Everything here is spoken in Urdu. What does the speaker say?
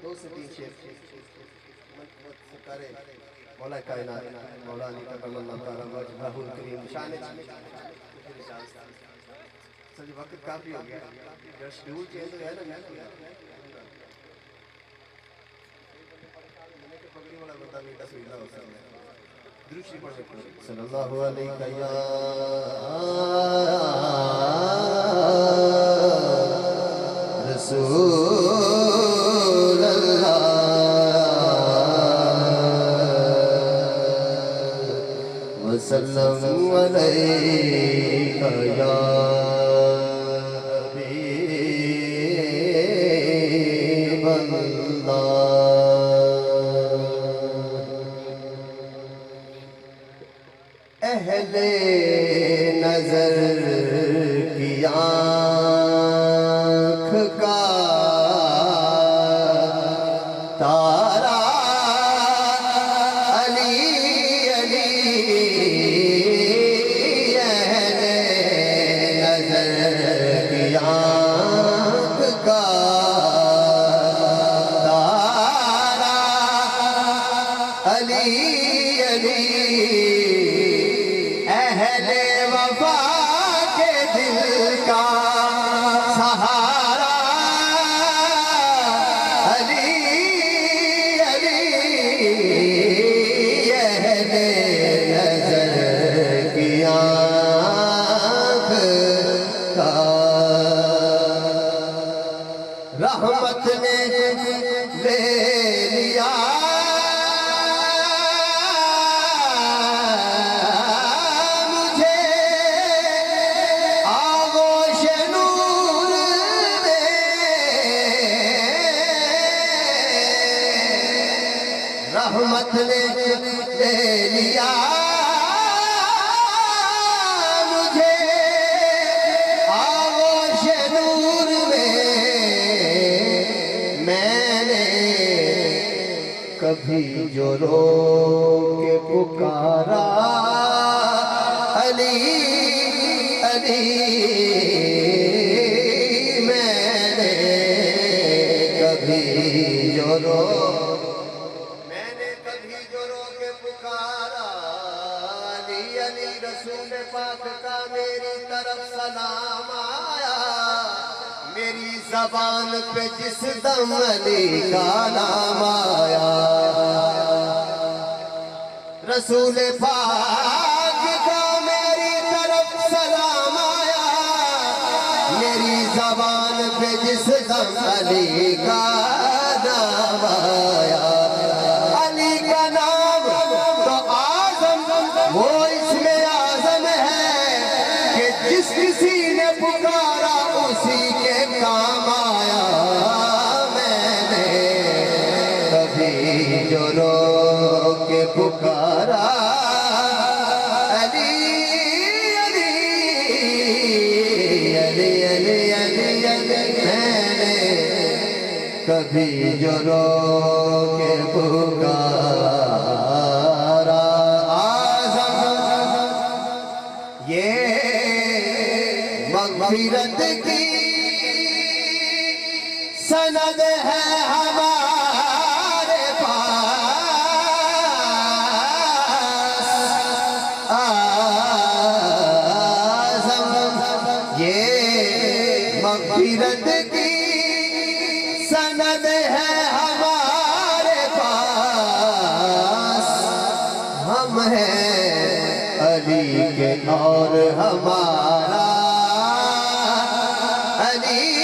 دو سے تین شیر سرکار مولا کائنات مولا علی تکرم اللہ تعالیٰ وجہہ الکریم شان سر وقت کافی ہو گیا جب شیڈول چینج ہو گیا نا میں پگڑی والا بندہ نہیں تصویر نہ ہو سکتا درود شریف پڑھ سکتے صلی اللہ علیہ یا رسول اللہ وسلم علیہ یا حبیب اللہ اہل نظر کی آنکھ کا تارا علی علی اہل نظر کی آنکھ کا تارا علی علی اہل وفا کے دل کا سہارا علی علی اہل نظر کی آنکھ کا رحمت نے لے لیا رحمت نے لے لیا مجھے آغوش نور میں نے کبھی جو رو کے پکارا علی علی میں نے کبھی جو رو علی رسول پاک کا میری طرف سلام آیا میری زبان پہ جس دم علی کا نام آیا رسول پاک کا میری طرف سلام آیا میری زبان پہ جس دم علی کا نام آیا علی کا نام تو آزم وہ اس میں آزم ہے کہ جس کسی نے پکارا اسی کے کام آیا میں نے کبھی جو رو کے پکارا علی علی علی علی علی علی میں نے کبھی جو رو کے پکارا یہ مغفرت کی سند ہے ہمارے پاس آزم یہ مغفرت کی سند ہے ہمارے پاس ہم ہیں علی کے اور ہمارا علی